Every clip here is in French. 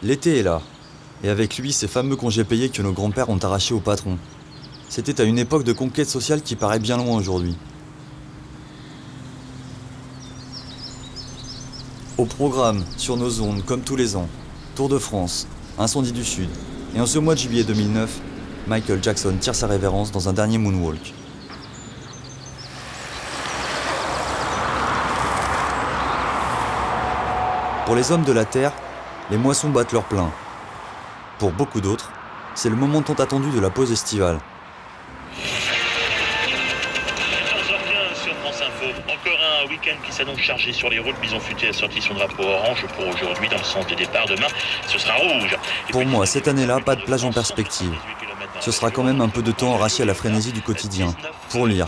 L'été est là, et avec lui ces fameux congés payés que nos grands-pères ont arrachés au patron. C'était à une époque de conquête sociale qui paraît bien loin aujourd'hui. Au programme, sur nos ondes, comme tous les ans, Tour de France, Incendie du Sud, et en ce mois de juillet 2009, Michael Jackson tire sa révérence dans un dernier moonwalk. Pour les hommes de la Terre, les moissons battent leur plein. Pour beaucoup d'autres, c'est le moment tant attendu de la pause estivale. 14h15 sur France Info. Encore un week-end qui s'annonce chargé sur les routes. Bison Futé a sorti son drapeau orange pour aujourd'hui. Dans le sens des départs, demain, ce sera rouge. Pour moi, cette année-là, pas de plage en perspective. Ce sera quand même un peu de temps arraché à la frénésie du quotidien, pour lire,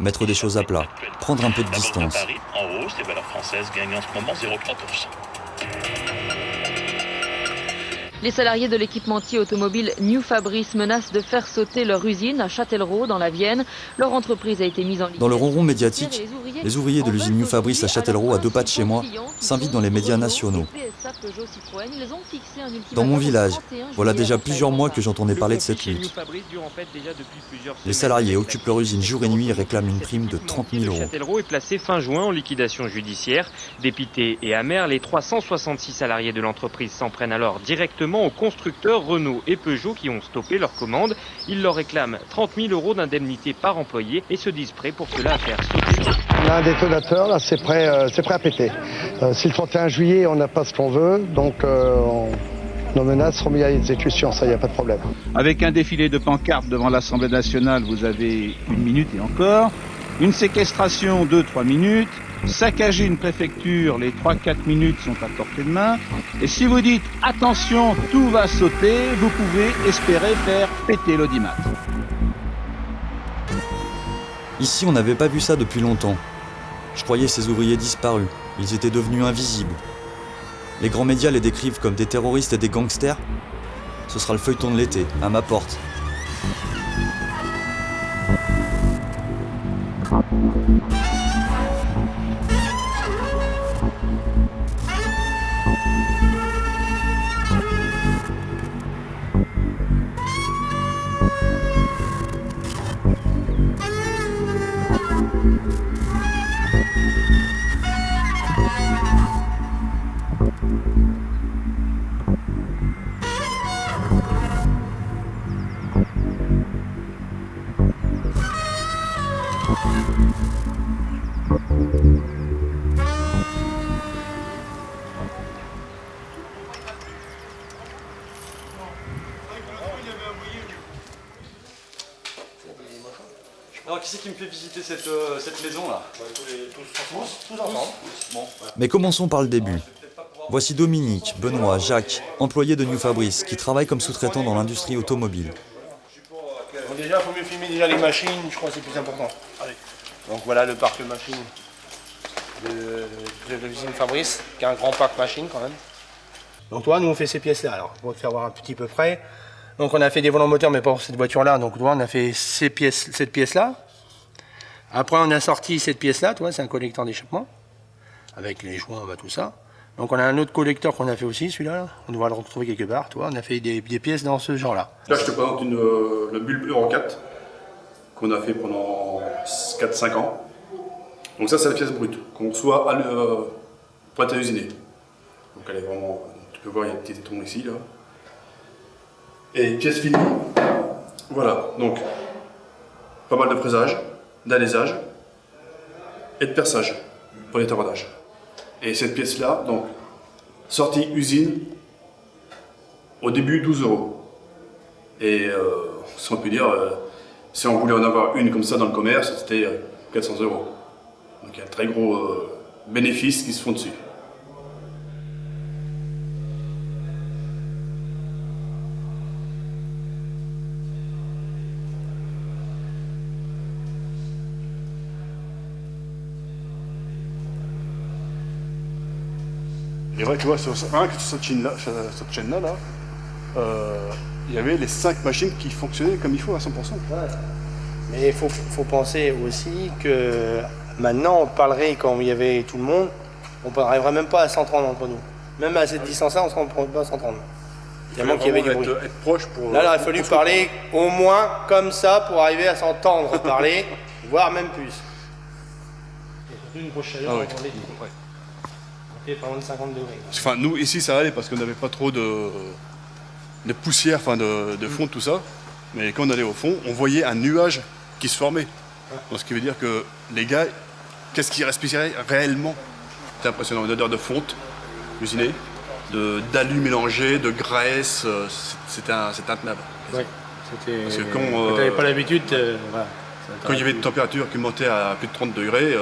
mettre des choses à plat, prendre un peu de distance. En hausse, les valeurs françaises gagnent en ce moment 0,3%. Les salariés de l'équipementier automobile New Fabrice menacent de faire sauter leur usine à Châtellerault, dans la Vienne. Leur entreprise a été mise en ligne. Dans le ronron médiatique, les ouvriers de l'usine New Fabrice à Châtellerault, à 2 pas de chez moi, s'invitent dans les médias nationaux. Dans mon village, voilà déjà plusieurs mois que j'entendais parler de cette lutte. Les salariés occupent leur usine jour et nuit et réclament une prime de 30 000 €. Châtellerault est placé fin juin en liquidation judiciaire. Dépités et amers, les 366 salariés de l'entreprise s'en prennent alors directement aux constructeurs Renault et Peugeot qui ont stoppé leurs commandes. Ils leur réclament 30 000 € d'indemnité par employé et se disent prêts pour cela à faire sauter. On a un détonateur, là, c'est prêt à péter. Si le 31 juillet, on n'a pas ce qu'on veut, donc nos menaces seront mises à exécution, ça, il n'y a pas de problème. Avec un défilé de pancartes devant l'Assemblée nationale, vous avez 1 minute et encore. Une séquestration, 2-3 minutes. Saccager une préfecture, les 3-4 minutes sont à portée de main. Et si vous dites « attention, tout va sauter », vous pouvez espérer faire péter l'audimat. Ici, on n'avait pas vu ça depuis longtemps. Je croyais ces ouvriers disparus. Ils étaient devenus invisibles. Les grands médias les décrivent comme des terroristes et des gangsters. Ce sera le feuilleton de l'été, à ma porte. Alors, qui c'est qui me fait visiter cette maison-là? Tous ensemble. Bon. Mais commençons par le début. Voici Dominique, Benoît, Jacques, employés de New Fabrice, qui travaillent comme sous-traitants dans l'industrie automobile. Bon, déjà, il faut mieux filmer déjà les machines, je crois que c'est plus important. Allez. Donc voilà le parc machine de l'usine Fabrice, qui a un grand parc machine quand même. Donc toi, nous on fait ces pièces-là, alors pour te faire voir un petit peu près. Donc on a fait des volants moteurs, mais pas pour cette voiture-là. Donc toi, on a fait cette pièce-là. Après, on a sorti cette pièce-là, toi, c'est un collecteur d'échappement, avec les joints, tout ça. Donc on a un autre collecteur qu'on a fait aussi, celui-là. On doit le retrouver quelque part, toi. On a fait des pièces dans ce genre-là. Là, je te présente la bulle Euro 4 qu'on a fait pendant 4-5 ans. Donc ça, c'est la pièce brute qu'on reçoit prête à usiner. Donc elle est vraiment, tu peux voir, il y a des petits étrons ici, là. Et pièce finie, voilà, donc pas mal de fraisage, d'alésage et de perçage pour les tarodages. Et cette pièce-là, donc, sortie usine, au début 12 €. Et si on peut dire, si on voulait en avoir une comme ça dans le commerce, c'était 400 €. Donc il y a un très gros bénéfice qui se font dessus. Et vrai, tu vois, sur cette chaîne-là, il y avait les 5 machines qui fonctionnaient comme il faut à 100%. Ouais. Mais il faut penser aussi que maintenant, on parlerait, quand il y avait tout le monde, on ne parlerait même pas à 130 entre nous. Même à cette distance-là, on ne peut pas s'entendre. Tellement qu'il y avait du bruit. Être proche pour... Là, il aurait fallu parler au moins comme ça pour arriver à s'entendre parler, voire même plus. Et surtout une grosse chaleur, on fait pas loin de 50 degrés. Enfin, nous, ici, ça allait parce qu'on n'avait pas trop de poussière, enfin de fond, tout ça. Mais quand on allait au fond, on voyait un nuage qui se formait. Donc, ce qui veut dire que les gars, qu'est-ce qu'ils respiraient réellement? C'était impressionnant, une odeur de fonte usinée, d'alu mélangé, de graisse, c'était intenable. Oui, c'était... Parce que quand tu n'avais pas l'habitude, voilà. Quand il y avait une température qui montait à plus de 30 degrés,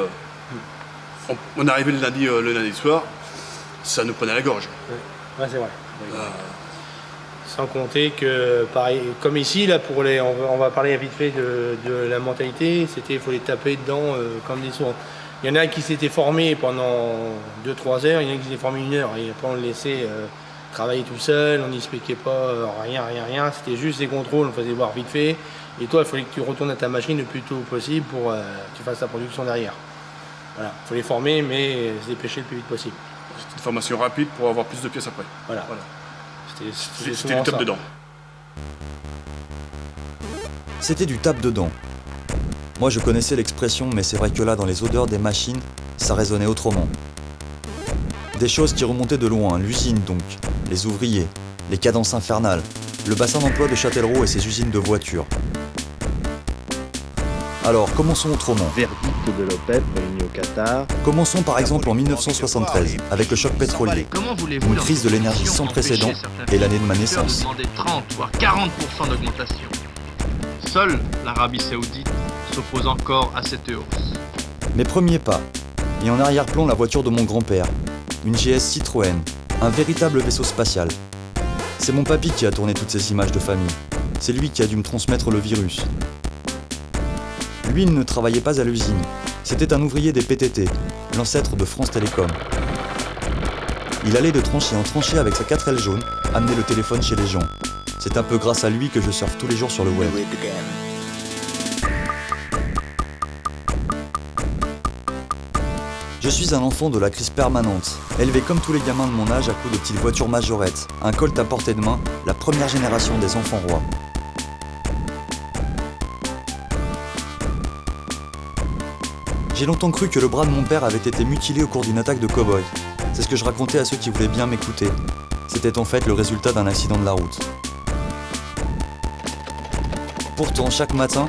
on arrivait le lundi soir, ça nous prenait la gorge. Ouais, c'est vrai. Sans compter que, pareil, comme ici, là, on va parler vite fait de la mentalité, il faut les taper dedans comme des sourds. Il y en a qui s'étaient formés pendant 2-3 heures, il y en a qui s'étaient formés 1 heure, et après on le laissait travailler tout seul, on n'expliquait pas rien, c'était juste des contrôles, on faisait voir vite fait, et toi, il fallait que tu retournes à ta machine le plus tôt possible pour que tu fasses ta production derrière. Voilà, il faut les former, mais se dépêcher le plus vite possible. C'était une formation rapide pour avoir plus de pièces après. Voilà. C'était du top dedans. C'était du tape dedans. Moi je connaissais l'expression, mais c'est vrai que là, dans les odeurs des machines, ça résonnait autrement. Des choses qui remontaient de loin, l'usine donc, les ouvriers, les cadences infernales, le bassin d'emploi de Châtellerault et ses usines de voitures. Alors, commençons autrement. Verdict de l'OPEP réuni au Qatar. Commençons par exemple en 1973, avec le choc pétrolier, une crise de l'énergie sans précédent et l'année de ma naissance. Demandait 30 voire 40% d'augmentation. Seule l'Arabie Saoudite s'oppose encore à cette hausse. Mes premiers pas, et en arrière-plan la voiture de mon grand-père, une GS Citroën, un véritable vaisseau spatial. C'est mon papy qui a tourné toutes ces images de famille. C'est lui qui a dû me transmettre le virus. Lui, il ne travaillait pas à l'usine. C'était un ouvrier des PTT, l'ancêtre de France Télécom. Il allait de tranchée en tranchée avec sa 4L jaune, amener le téléphone chez les gens. C'est un peu grâce à lui que je surfe tous les jours sur le web. Je suis un enfant de la crise permanente, élevé comme tous les gamins de mon âge à coups de petites voitures majorettes, un Colt à portée de main, la première génération des enfants rois. J'ai longtemps cru que le bras de mon père avait été mutilé au cours d'une attaque de cow-boy. C'est ce que je racontais à ceux qui voulaient bien m'écouter. C'était en fait le résultat d'un accident de la route. Pourtant, chaque matin,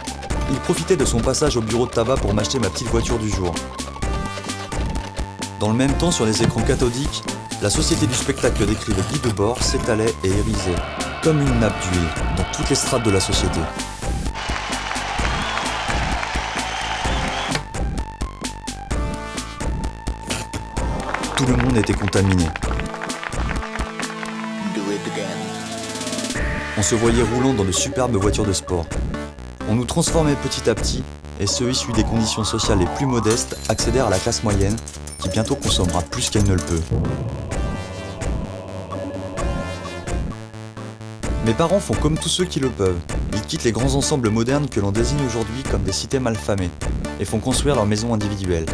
il profitait de son passage au bureau de tabac pour m'acheter ma petite voiture du jour. Dans le même temps, sur les écrans cathodiques, la société du spectacle décrivait Guy Debord s'étalait et irisait, comme une nappe d'huile, dans toutes les strates de la société. Tout le monde était contaminé. On se voyait roulant dans de superbes voitures de sport. On nous transformait petit à petit, et ceux issus des conditions sociales les plus modestes accédèrent à la classe moyenne, qui bientôt consommera plus qu'elle ne le peut. Mes parents font comme tous ceux qui le peuvent. Ils quittent les grands ensembles modernes que l'on désigne aujourd'hui comme des cités malfamées, et font construire leur maison individuelle.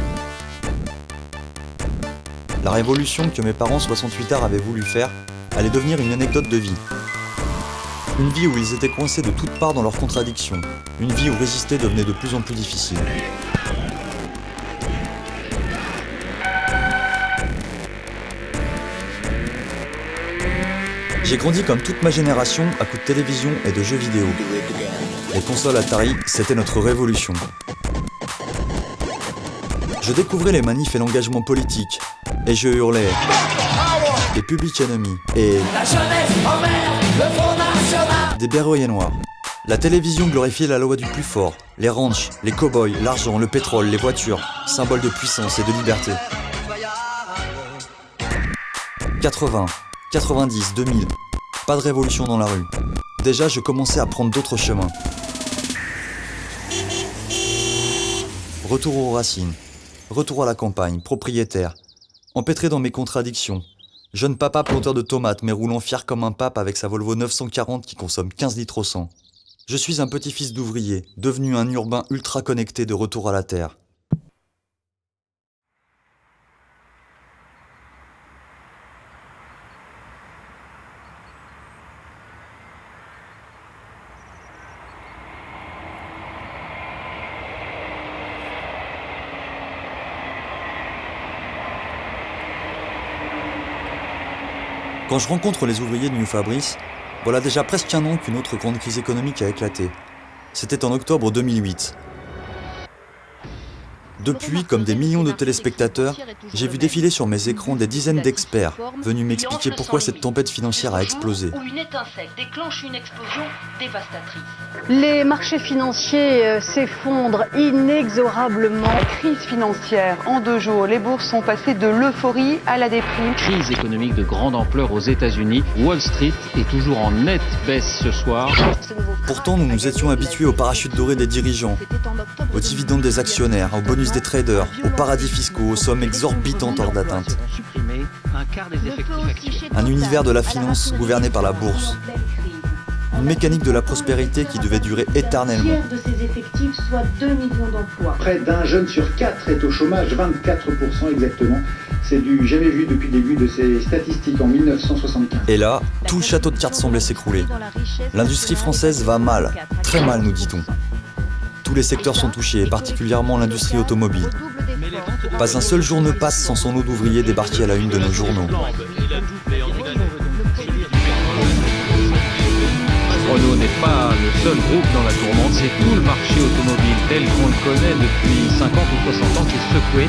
La révolution que mes parents 68 ards avaient voulu faire allait devenir une anecdote de vie. Une vie où ils étaient coincés de toutes parts dans leurs contradictions. Une vie où résister devenait de plus en plus difficile. J'ai grandi comme toute ma génération à coups de télévision et de jeux vidéo. Les consoles Atari, c'était notre révolution. Je découvrais les manifs et l'engagement politique, et je hurlais des Public Enemy et la jeunesse en mer, le Front National, des berruyers noirs. La télévision glorifiait la loi du plus fort, les ranchs, les cow-boys, l'argent, le pétrole, les voitures, symboles de puissance et de liberté. 80, 90, 2000, pas de révolution dans la rue. Déjà, je commençais à prendre d'autres chemins. Retour aux racines, retour à la campagne, propriétaire, empêtré dans mes contradictions. Jeune papa planteur de tomates, mais roulant fier comme un pape avec sa Volvo 940 qui consomme 15 litres au 100. Je suis un petit-fils d'ouvrier, devenu un urbain ultra connecté de retour à la terre. Quand je rencontre les ouvriers de New Fabrice, voilà déjà presque un an qu'une autre grande crise économique a éclaté. C'était en octobre 2008. Depuis, comme des millions de téléspectateurs, j'ai vu défiler sur mes écrans des dizaines d'experts venus m'expliquer pourquoi cette tempête financière a explosé. Où une étincelle déclenche une explosion dévastatrice. Les marchés financiers s'effondrent inexorablement. Crise financière. En 2 jours, les bourses sont passées de l'euphorie à la déprime. Crise économique de grande ampleur aux États-Unis. Wall Street est toujours en nette baisse ce soir. Pourtant, nous nous étions habitués aux parachutes dorés des dirigeants, aux dividendes des actionnaires, aux bonus des traders, aux paradis fiscaux, aux sommes exorbitantes hors d'atteinte. Un univers de la finance gouverné par la bourse. Une mécanique de la prospérité qui devait durer éternellement. Un tiers de ses effectifs, soit 2 millions d'emplois. Près d'un jeune sur 4 est au chômage, 24% exactement. C'est du jamais vu depuis le début de ces statistiques en 1975. Et là, tout le château de cartes semblait s'écrouler. L'industrie française va mal, très mal nous dit-on. Tous les secteurs sont touchés, et particulièrement l'industrie automobile. Pas un seul jour ne passe sans son lot d'ouvriers débarqués à la une de nos journaux. Renault n'est pas le seul groupe dans la tourmente, c'est tout le marché automobile tel qu'on le connaît depuis 50 ou 60 ans qui est secoué.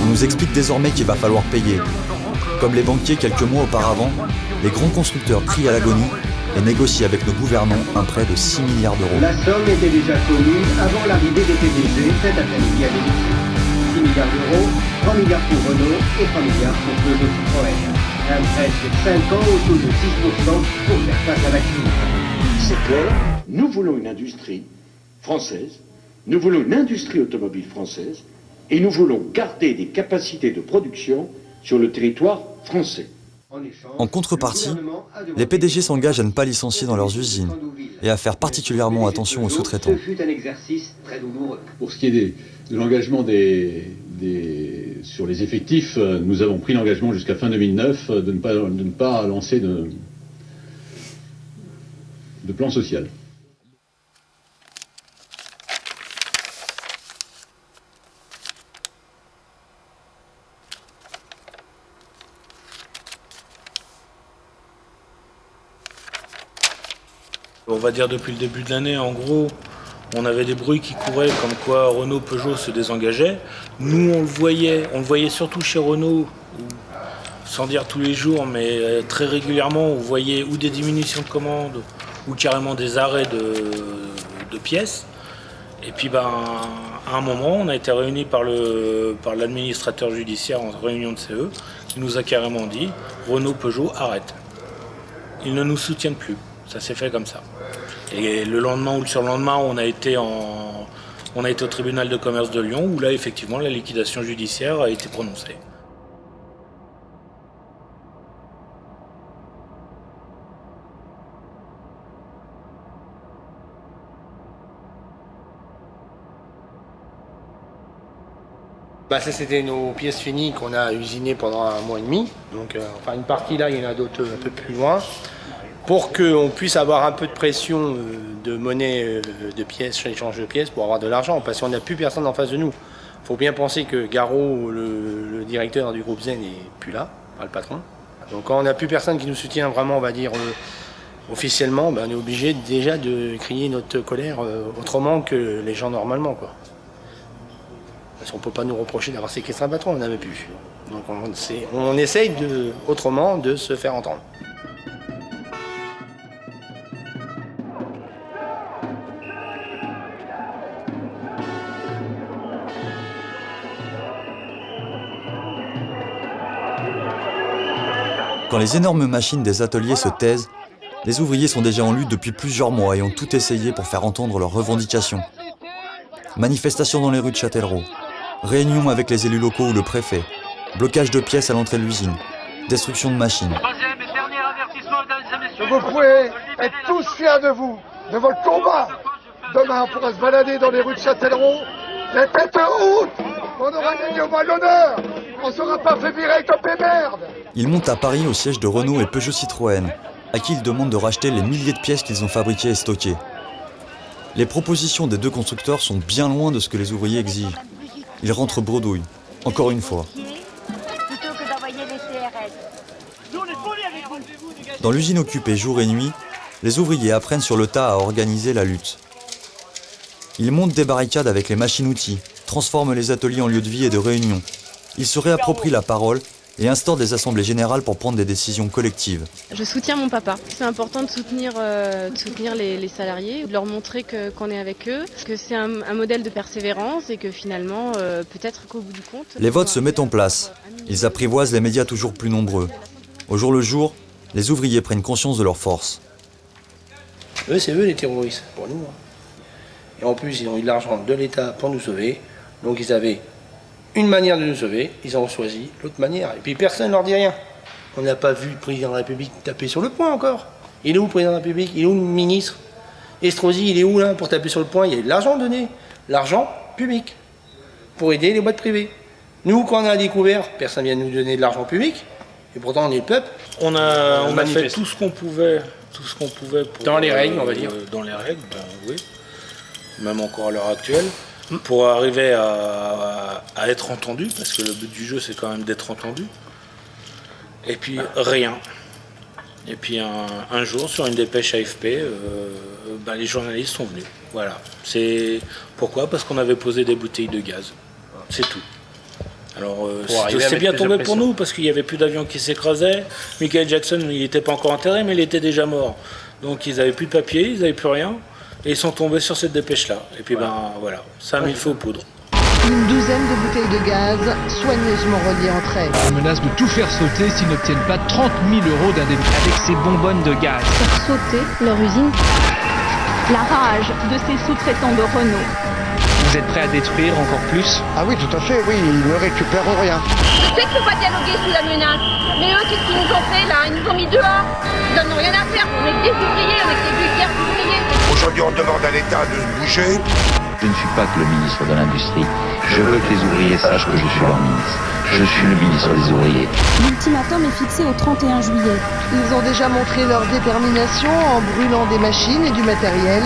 On nous explique désormais qu'il va falloir payer. Comme les banquiers quelques mois auparavant, les grands constructeurs crient à l'agonie et négocient avec nos gouvernants un prêt de 6 milliards d'euros. La somme était déjà connue avant l'arrivée des PDG cet après-midi à l'émission. 6 milliards d'euros, 3 milliards pour Renault et 3 milliards pour Peugeot Citroën. Un prêt sur 5 ans au taux de 6% pour faire face à la crise. C'est clair, nous voulons une industrie française, nous voulons une industrie automobile française et nous voulons garder des capacités de production sur le territoire français. En contrepartie, les PDG s'engagent à ne pas licencier dans leurs usines et à faire particulièrement attention aux sous-traitants. Ce fut un exercice très douloureux. Pour ce qui est de l'engagement sur les effectifs, nous avons pris l'engagement jusqu'à fin 2009 de ne pas lancer de plan social. On va dire depuis le début de l'année, en gros, on avait des bruits qui couraient comme quoi Renault, Peugeot se désengageaient. Nous, on le voyait surtout chez Renault, sans dire tous les jours, mais très régulièrement, on voyait ou des diminutions de commandes, ou carrément des arrêts de pièces. Et puis, à un moment, on a été réunis par l'administrateur judiciaire en réunion de CE, qui nous a carrément dit « Renault, Peugeot, arrête ». Ils ne nous soutiennent plus. Ça s'est fait comme ça. Et le lendemain ou le surlendemain, on a été au tribunal de commerce de Lyon, où là, effectivement, la liquidation judiciaire a été prononcée. Ça, c'était nos pièces finies qu'on a usinées pendant 1 mois et demi. Donc, une partie là, il y en a d'autres un peu plus loin. Pour qu'on puisse avoir un peu de pression de monnaie de pièces, échange de pièces, pour avoir de l'argent, parce qu'on n'a plus personne en face de nous. Il faut bien penser que Garot, le directeur du groupe Zen, n'est plus là, pas le patron. Donc quand on n'a plus personne qui nous soutient vraiment, on va dire, officiellement, on est obligé déjà de crier notre colère autrement que les gens normalement, quoi. Parce qu'on ne peut pas nous reprocher d'avoir séquestré un patron, on n'avait plus. Donc on essaye autrement de se faire entendre. Quand les énormes machines des ateliers se taisent, les ouvriers sont déjà en lutte depuis plusieurs mois et ont tout essayé pour faire entendre leurs revendications. Manifestations dans les rues de Châtellerault, réunions avec les élus locaux ou le préfet, blocage de pièces à l'entrée de l'usine, destruction de machines. Vous pouvez être tous fiers de vous, de votre combat. Demain, on pourra se balader dans les rues de Châtellerault, les têtes hautes. On aura gagné au bal d'honneur. On ne sera pas fait virer comme des merdes. Ils montent à Paris au siège de Renault et Peugeot Citroën, à qui ils demandent de racheter les milliers de pièces qu'ils ont fabriquées et stockées. Les propositions des deux constructeurs sont bien loin de ce que les ouvriers exigent. Ils rentrent bredouilles, encore une fois. Plutôt que d'envoyer les CRS. Dans l'usine occupée jour et nuit, les ouvriers apprennent sur le tas à organiser la lutte. Ils montent des barricades avec les machines-outils, transforment les ateliers en lieux de vie et de réunion. Ils se réapproprient la parole et instaurent des assemblées générales pour prendre des décisions collectives. Je soutiens mon papa. C'est important de soutenir les salariés, de leur montrer qu'on est avec eux, que c'est un modèle de persévérance et que finalement, peut-être qu'au bout du compte... Les votes se mettent en place. Ils apprivoisent les médias toujours plus nombreux. Au jour le jour, les ouvriers prennent conscience de leur force. Eux, c'est eux les terroristes, pour nous. Et en plus, ils ont eu de l'argent de l'État pour nous sauver. Donc ils avaient une manière de nous sauver, ils ont choisi l'autre manière. Et puis personne ne leur dit rien. On n'a pas vu le président de la République taper sur le poing encore. Il est où le président de la République? Il est où le ministre? Estrosi, il est où là pour taper sur le poing? Il y a eu de l'argent donné. L'argent public. Pour aider les boîtes privées. Nous, quand on a découvert, personne ne vient nous donner de l'argent public. Et pourtant, on est le peuple. On a fait tout ce qu'on pouvait. Pour, dans les règles, on va dire. Dans les règles, ben, oui. Même encore à l'heure actuelle. Pour arriver à être entendu, parce que le but du jeu c'est quand même d'être entendu. Et puis rien. Et puis un jour sur une dépêche AFP, les journalistes sont venus. Voilà. C'est pourquoi? Parce qu'on avait posé des bouteilles de gaz. C'est tout. Alors c'est bien tombé pour nous parce qu'il n'y avait plus d'avions qui s'écrasaient. Michael Jackson il n'était pas encore enterré mais il était déjà mort. Donc ils n'avaient plus de papier, ils n'avaient plus rien. Et ils sont tombés sur cette dépêche-là. Et puis voilà, ça a mis le feu aux poudres. Une douzaine de bouteilles de gaz soigneusement reliées entre elles. Ils menacent de tout faire sauter s'ils n'obtiennent pas 30 000 € d'indemnité avec ces bonbonnes de gaz. Faire sauter leur usine. La rage de ces sous-traitants de Renault. Vous êtes prêts à détruire encore plus? Ah oui, tout à fait, oui, ils ne récupèrent rien. Je sais qu'il ne faut pas dialoguer sous la menace. Mais eux, qu'est-ce qu'ils nous ont fait là? Ils nous ont mis dehors. Ils n'en ont rien à faire. On est des ouvriers, on est des vulgaires ouvriers. Aujourd'hui, on demande à l'État de se bouger. Je ne suis pas que le ministre de l'Industrie. Je veux que les ouvriers sachent que je suis leur ministre. Je suis le ministre des ouvriers. L'ultimatum est fixé au 31 juillet. Ils ont déjà montré leur détermination en brûlant des machines et du matériel.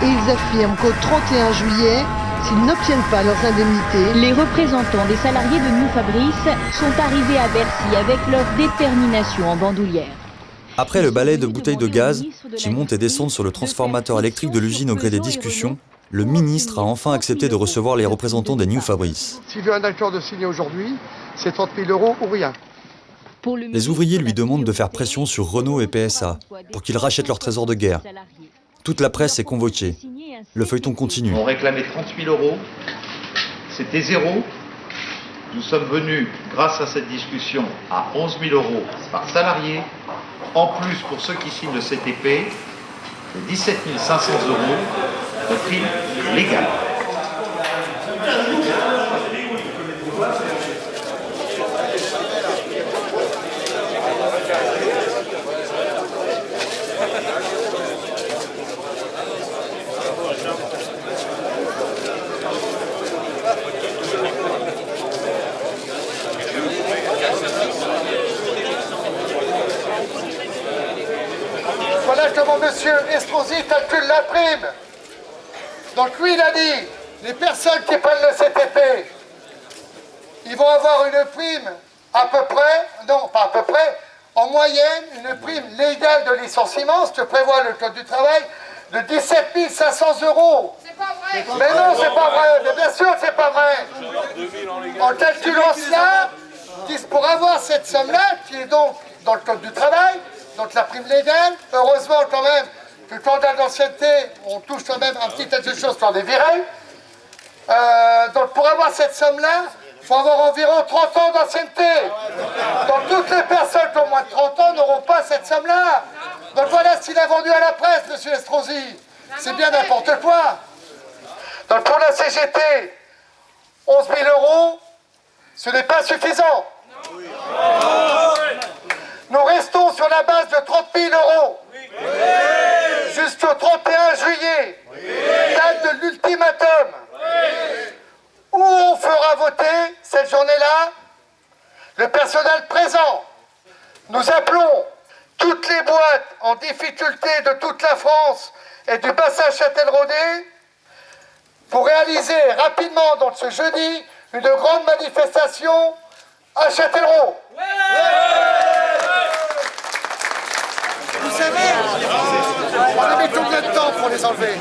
Et ils affirment qu'au 31 juillet, s'ils n'obtiennent pas leurs indemnités, les représentants des salariés de New Fabrice sont arrivés à Bercy avec leur détermination en bandoulière. Après le balai de bouteilles de gaz qui montent et descendent sur le transformateur électrique de l'usine au gré des discussions, le ministre a enfin accepté de recevoir les représentants des New Fabrice. S'il veut un accord de signer aujourd'hui, c'est 30 000 € ou rien. Les ouvriers lui demandent de faire pression sur Renault et PSA pour qu'ils rachètent leur trésor de guerre. Toute la presse est convoquée. Le feuilleton continue. On réclamait 30 000 €. C'était zéro. Nous sommes venus, grâce à cette discussion, à 11 000 € par salarié. En plus, pour ceux qui signent le CTP, c'est 17 500 € de prime légale. Voilà comment M. Estrosi calcule la prime. Donc lui, il a dit, les personnes qui prennent le CTP, ils vont avoir une prime à peu près, non pas à peu près, en moyenne, une prime légale de licenciement, ce que prévoit le Code du travail, de 17 500 €. C'est pas vrai. Mais non, c'est pas vrai. Mais bien sûr, c'est pas vrai. En calculant cela, pour avoir cette somme-là, qui est donc dans le Code du travail, donc la prime légale, heureusement quand même que quand on a de l'ancienneté, on touche quand même un petit tas de choses quand on est viré. Donc pour avoir cette somme-là, il faut avoir environ 30 ans d'ancienneté. Donc toutes les personnes qui ont moins de 30 ans n'auront pas cette somme-là. Donc voilà ce qu'il a vendu à la presse, M. Estrosi. C'est bien n'importe quoi. Donc pour la CGT, 11 000 €, ce n'est pas suffisant. Nous restons sur la base de 30 000 € jusqu'au 31 juillet, date de l'ultimatum, où on fera voter cette journée-là le personnel présent. Nous appelons toutes les boîtes en difficulté de toute la France et du bassin Châtelleraudais pour réaliser rapidement, donc ce jeudi, une grande manifestation à Châtellerault. On a mis combien de temps pour les enlever?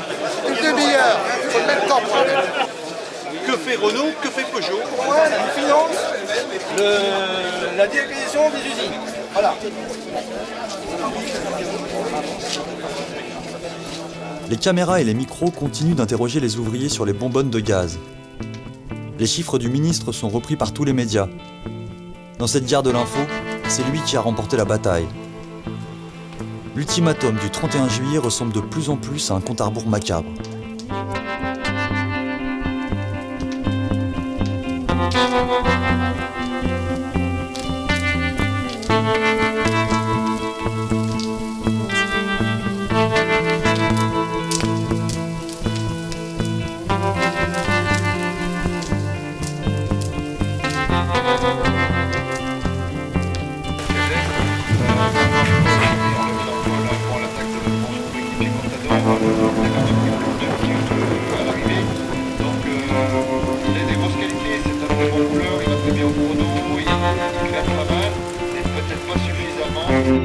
Une demi-heure. Il faut mettre de temps pour les enlever. Que fait Renault? Que fait Peugeot? Ouais, ils financent la déacquisition des usines. Voilà. Les caméras et les micros continuent d'interroger les ouvriers sur les bonbonnes de gaz. Les chiffres du ministre sont repris par tous les médias. Dans cette guerre de l'info, c'est lui qui a remporté la bataille. L'ultimatum du 31 juillet ressemble de plus en plus à un compte à rebours macabre.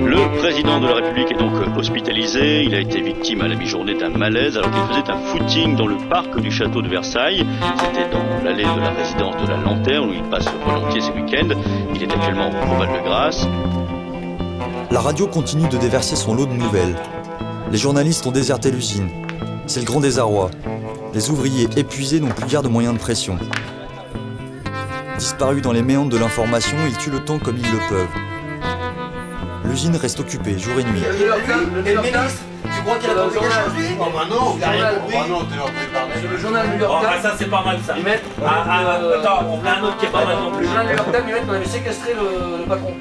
Le président de la République est donc hospitalisé. Il a été victime à la mi-journée d'un malaise alors qu'il faisait un footing dans le parc du château de Versailles. C'était dans l'allée de la résidence de la Lanterne où il passe volontiers ses week-ends. Il est actuellement au Val-de-Grâce. La radio continue de déverser son lot de nouvelles. Les journalistes ont déserté l'usine. C'est le grand désarroi. Les ouvriers épuisés n'ont plus guère de moyens de pression. Disparus dans les méandres de l'information, ils tuent le temps comme ils le peuvent. L'usine reste occupée jour et nuit. Le ministre, tu crois qu'il a compris quelque chose lui? Oh bah non, il a rien compris. Oh non, t'es en train de parler. Sur le journal New York Times. Ça c'est pas mal ça. Ils mettent. Attends, on a un autre qui est pas mal non plus. Le journal New York Times, ils mettent qu'on avait séquestré le patron.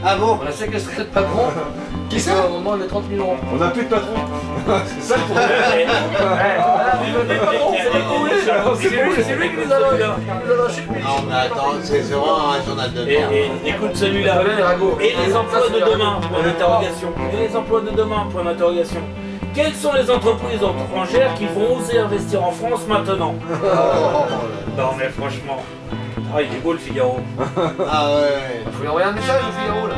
Ah bon? On a séquestré le patron. Qui c'est? Au moment de 30 000 €. On n'a plus de patron. C'est ça le problème. C'est lui qui nous a lâché. Non mais attends, c'est vraiment un journal de merde. Écoute celui-là. Et les emplois de demain, point d'interrogation. Et les emplois de demain, point d'interrogation. Quelles sont les entreprises étrangères qui vont oser investir en France maintenant? Non mais franchement. Ah il est beau le Figaro. Ah ouais. Faut lui envoyer un message au Figaro là.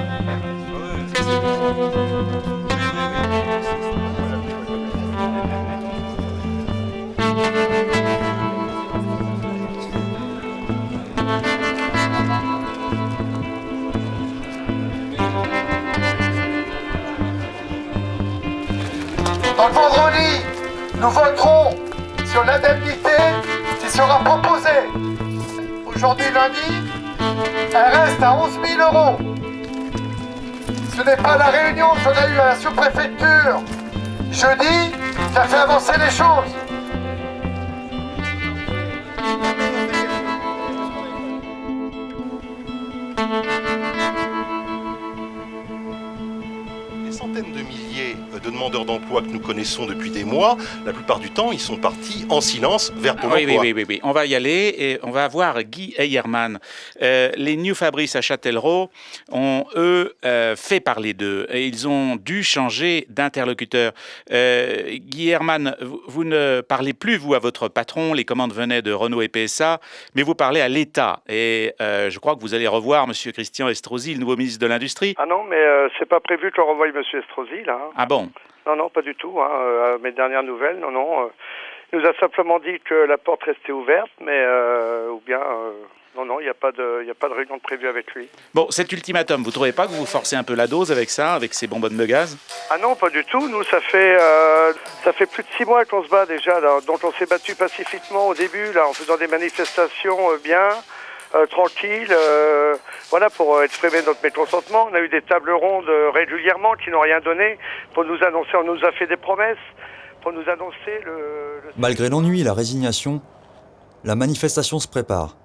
Donc vendredi, nous voterons sur l'indemnité qui sera proposée. Aujourd'hui lundi, elle reste à 11 000 €. Ce n'est pas la réunion qu'on a eue à la sous-préfecture jeudi qui a fait avancer les choses. Des centaines de milliers de demandeurs d'emploi que nous connaissons depuis des mois, la plupart du temps, ils sont partis en silence vers Pôle emploi. Oui. On va y aller et on va voir Guy Eyerman. Les New Fabrice à Châtellerault ont, eux, fait parler d'eux. Et ils ont dû changer d'interlocuteur. Guy Eyerman, vous ne parlez plus, vous, à votre patron. Les commandes venaient de Renault et PSA, mais vous parlez à l'État. Et je crois que vous allez revoir M. Christian Estrosi, le nouveau ministre de l'Industrie. Ah non, mais c'est pas prévu qu'on renvoie M. Estrosi, là. Ah bon? Non, pas du tout. À mes dernières nouvelles, non. Il nous a simplement dit que la porte restait ouverte, mais ou bien... Non, il n'y a pas de réunion de prévue avec lui. Bon, cet ultimatum, vous ne trouvez pas que vous forcez un peu la dose avec ça, avec ces bonbonnes de gaz? Ah non, pas du tout. Nous, ça fait plus de 6 mois qu'on se bat déjà, là, dont on s'est battu pacifiquement au début, là, en faisant des manifestations bien, tranquilles, voilà, pour exprimer notre mécontentement. On a eu des tables rondes régulièrement qui n'ont rien donné pour nous annoncer. On nous a fait des promesses pour nous annoncer le... Malgré l'ennui et la résignation, la manifestation se prépare.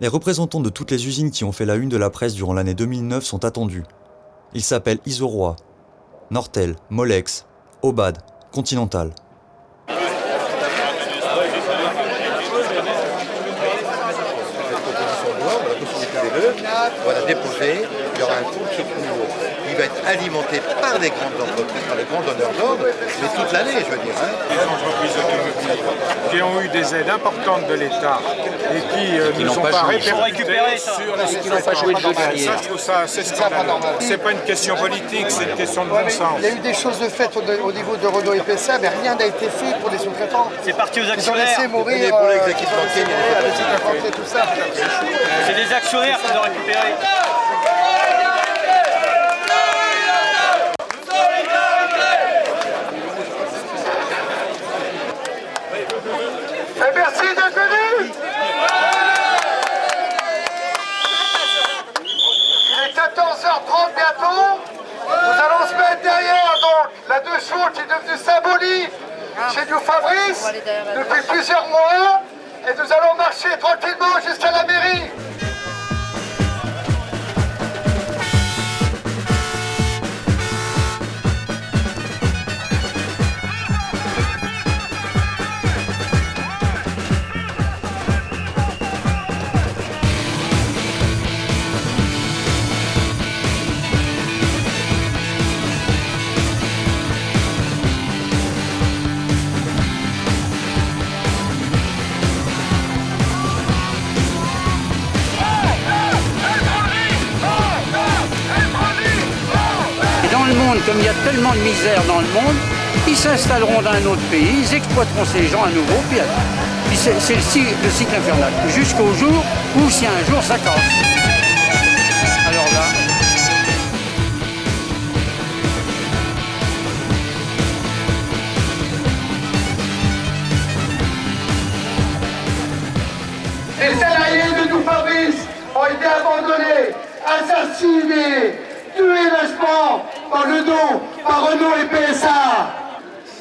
Les représentants de toutes les usines qui ont fait la une de la presse durant l'année 2009 sont attendus. Ils s'appellent Isorois, Nortel, Molex, Obad, Continental. On va la déposer. il y aura un fonds de secours nouveau. Il va être alimenté par les grandes entreprises, par les grands donneurs d'ordre, mais toute l'année, je veux dire. Les entreprises automobiles qui ont eu des aides importantes de l'État et qui ne sont pas répercutées sur les ça, je trouve ça assez scandaleux. C'est pas une question politique, c'est une question de bon sens. Il y a eu des choses de faites au niveau de Renault et PSA, mais rien n'a été fait pour les sous-traitants. C'est parti aux Ils ont actionnaires. laissé mourir pour les équipementiers, tout ça. C'est des actionnaires qui ont récupéré. Et merci d'être venus. Il est 14h30 bientôt. Nous allons se mettre derrière donc la 2 chevaux qui est devenue symbolique chez New Fabrice depuis plusieurs mois. Et nous allons marcher tranquillement jusqu'à la mairie. Comme il y a tellement de misère dans le monde, ils s'installeront dans un autre pays, ils exploiteront ces gens à nouveau, puis c'est le cycle infernal, jusqu'au jour où si un jour ça casse. Alors là... Les salariés de New Fabrice ont été abandonnés, assassinés, tués lâchement par le dos, par Renault et PSA.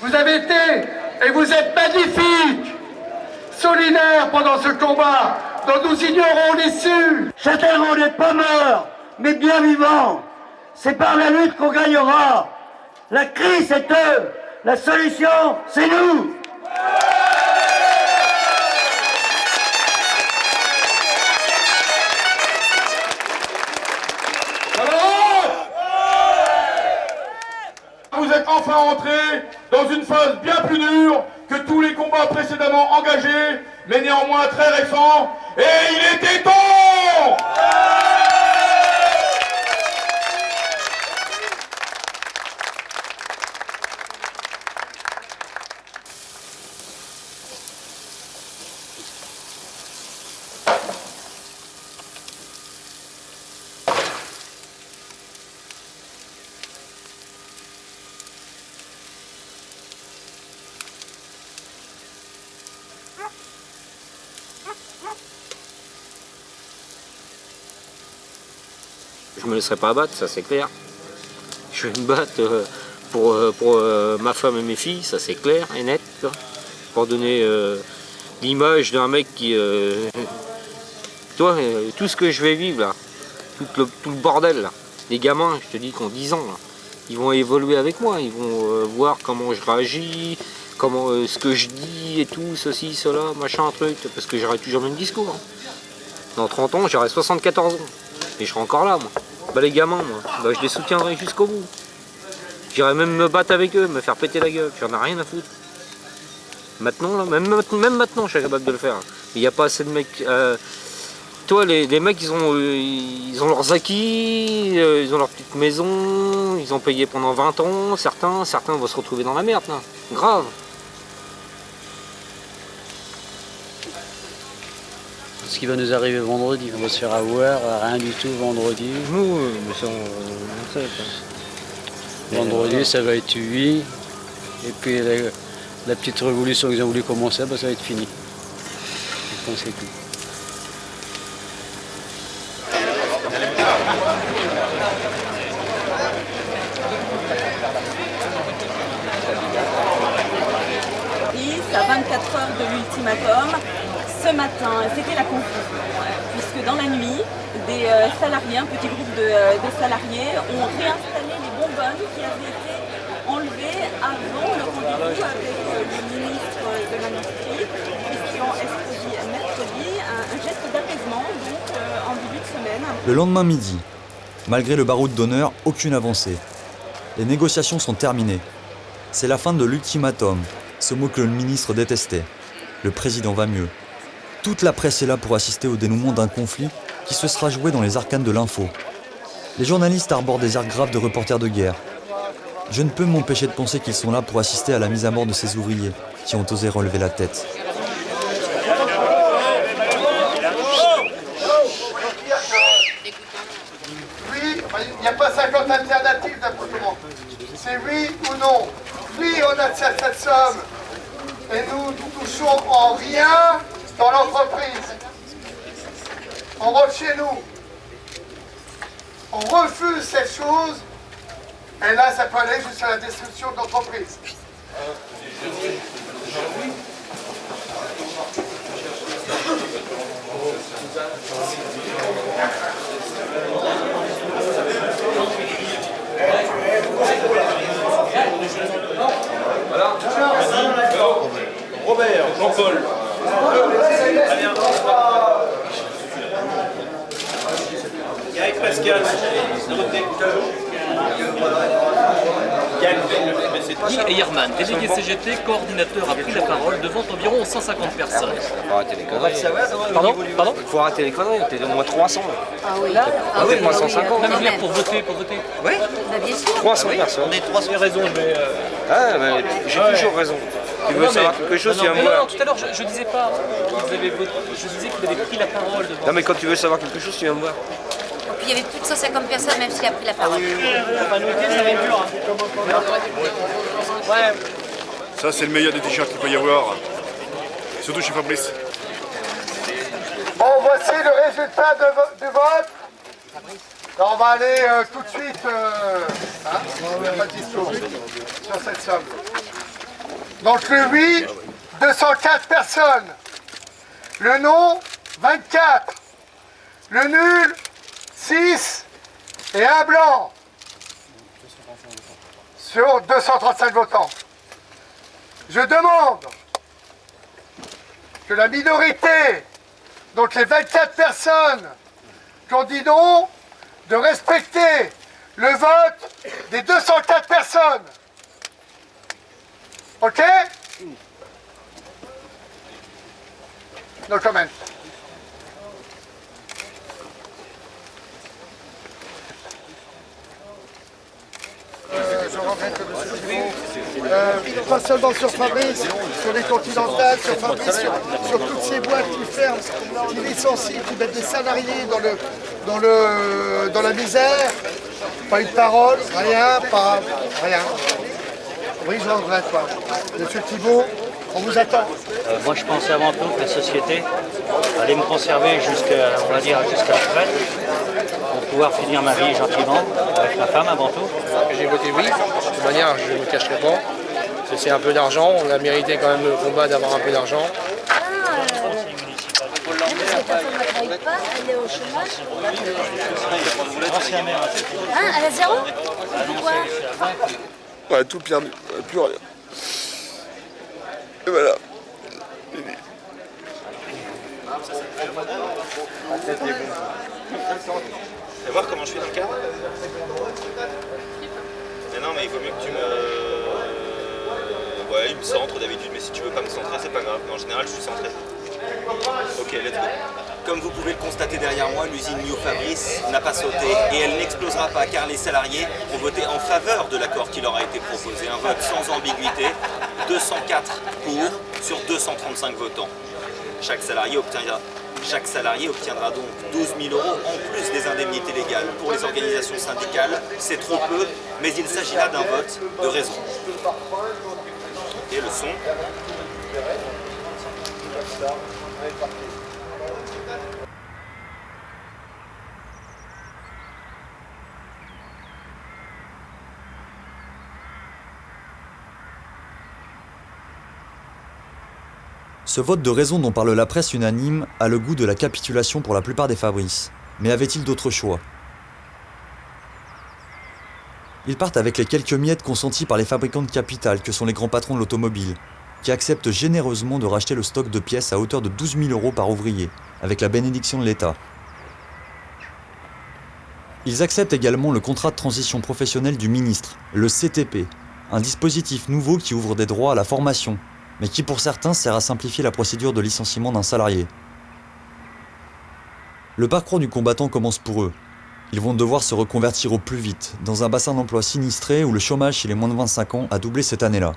Vous avez été, et vous êtes magnifiques, solidaires pendant ce combat dont nous ignorons l'issue. Châtellerault n'est pas mort, mais bien vivant. C'est par la lutte qu'on gagnera. La crise, c'est eux. La solution, c'est nous. Vous êtes enfin entrés dans une phase bien plus dure que tous les combats précédemment engagés, mais néanmoins très récents, et il était temps! Je me laisserai pas abattre, ça c'est clair. Je vais me battre pour ma femme et mes filles, ça c'est clair et net. Pour donner l'image d'un mec qui... toi, tout ce que je vais vivre là, tout le bordel là, les gamins, je te dis qu'en 10 ans, là, ils vont évoluer avec moi, ils vont voir comment je réagis, comment ce que je dis et tout, ceci, cela, machin, truc, parce que j'aurai toujours le même discours. Hein. Dans 30 ans, j'aurai 74 ans. Et je serai encore là, moi. Bah les gamins, moi, bah, je les soutiendrai jusqu'au bout. J'irai même me battre avec eux, me faire péter la gueule, j'en ai rien à foutre. Maintenant, là, même maintenant, je suis capable de le faire. Il n'y a pas assez de mecs... toi, les mecs, ils ont leurs acquis, ils ont leur petite maison, ils ont payé pendant 20 ans, certains vont se retrouver dans la merde, là. Grave. Ce qui va nous arriver vendredi, on va se faire avoir, rien du tout vendredi. Nous, on sait pas. Vendredi, ça va être 8. Et puis la petite révolution qu'ils ont voulu commencer, bah, ça va être fini. Je pense que c'est tout. À 24 heures de l'ultimatum, ce matin, c'était la confusion, puisque dans la nuit, des salariés, un petit groupe de salariés, ont réinstallé les bonbonnes qui avaient été enlevées avant le rendez-vous avec le ministre de l'Industrie, Christian Estrosi, mercredi, un geste d'apaisement donc en début de semaine. Le lendemain midi, Malgré le baroud d'honneur, aucune avancée. Les négociations sont terminées. C'est la fin de l'ultimatum, ce mot que le ministre détestait. Le président va mieux. Toute la presse est là pour assister au dénouement d'un conflit qui se sera joué dans les arcanes de l'info. Les journalistes arborent des airs graves de reporters de guerre. Je ne peux m'empêcher de penser qu'ils sont là pour assister à la mise à mort de ces ouvriers qui ont osé relever la tête. Oui, il n'y a pas 50 alternatives d'après tout le monde. C'est oui ou non. Oui, on a cette somme. Et nous ne touchons en rien dans l'entreprise. On rentre chez nous. On refuse cette chose. Et là, ça peut aller jusqu'à la destruction de l'entreprise. Robert, Jean-Paul. Yannick Pascal, Guy Eyerman, délégué CGT, coordinateur, a pris la parole devant environ 150 personnes. Faut arrêter les conneries. Pardon ? Faut arrêter les conneries, t'es au moins 300. Ah oui. Peut-être moins 150. Même hier pour voter. Oui. Bien sûr. 300 personnes. On est 300. J'ai raison, je vais... Ah, mais j'ai toujours raison. Tu veux savoir quelque chose, tu viens me voir. Non, tout à l'heure, je disais pas qu'ils avaient voté. Je disais qu'ils avaient pris la parole devant. Non, mais quand tu veux savoir quelque chose, tu viens me voir. Puis il y avait plus de 150 personnes, même s'il a pris la parole. Ça va être dur. Ouais. Ça, c'est le meilleur des t-shirts qu'il peut y avoir. Surtout chez Fabrice. Bon, voici le résultat du vote. Alors, on va aller tout de suite, il n'y a pas de discours sur cette somme. Donc le oui, 204 personnes. Le non, 24. Le nul, 6. Et un blanc. Sur 235 votants. Je demande que la minorité, donc les 24 personnes qui ont dit non, de respecter le vote des 204 personnes. OK? No comment. Je regrette que M. Thibault, pas seulement sur Fabrice, sur les Continentales, sur Fabrice, sur toutes ces boîtes qui ferment, qui licencient, qui mettent des salariés dans la misère. Pas une parole, rien, rien. Oui, je regrette pas. Monsieur Thibault, on vous attend. Moi, je pense avant tout que la société allait me conserver jusqu'à la retraite, pour pouvoir finir ma vie gentiment, avec ma femme avant tout. J'ai voté oui, de toute manière, je ne me cacherai pas. C'est un peu d'argent, on a mérité quand même le combat d'avoir un peu d'argent. Elle pas, elle est au chômage. Hein, elle a zéro? Pourquoi? On a tout perdu, on n'a plus rien. Et voilà. Tu vas voir comment je fais dans le cadre? Mais non, mais il vaut mieux que tu me... Ouais, il me centre d'habitude, mais si tu veux pas me centrer, c'est pas grave. Mais en général, je suis centré. Ok, let's go. Comme vous pouvez le constater derrière moi, l'usine New Fabrice n'a pas sauté et elle n'explosera pas car les salariés ont voté en faveur de l'accord qui leur a été proposé. Un vote sans ambiguïté, 204 pour sur 235 votants. Chaque salarié obtiendra donc 12 000 € en plus des indemnités légales. Pour les organisations syndicales, c'est trop peu, mais il s'agit là d'un vote de raison. Et le son. Ce vote de raison dont parle la presse unanime a le goût de la capitulation pour la plupart des Fabrice. Mais avait-il d'autres choix? Ils partent avec les quelques miettes consenties par les fabricants de capital que sont les grands patrons de l'automobile, qui acceptent généreusement de racheter le stock de pièces à hauteur de 12 000 € par ouvrier, avec la bénédiction de l'État. Ils acceptent également le contrat de transition professionnelle du ministre, le CTP, un dispositif nouveau qui ouvre des droits à la formation, mais qui pour certains sert à simplifier la procédure de licenciement d'un salarié. Le parcours du combattant commence pour eux. Ils vont devoir se reconvertir au plus vite, dans un bassin d'emploi sinistré où le chômage chez les moins de 25 ans a doublé cette année-là.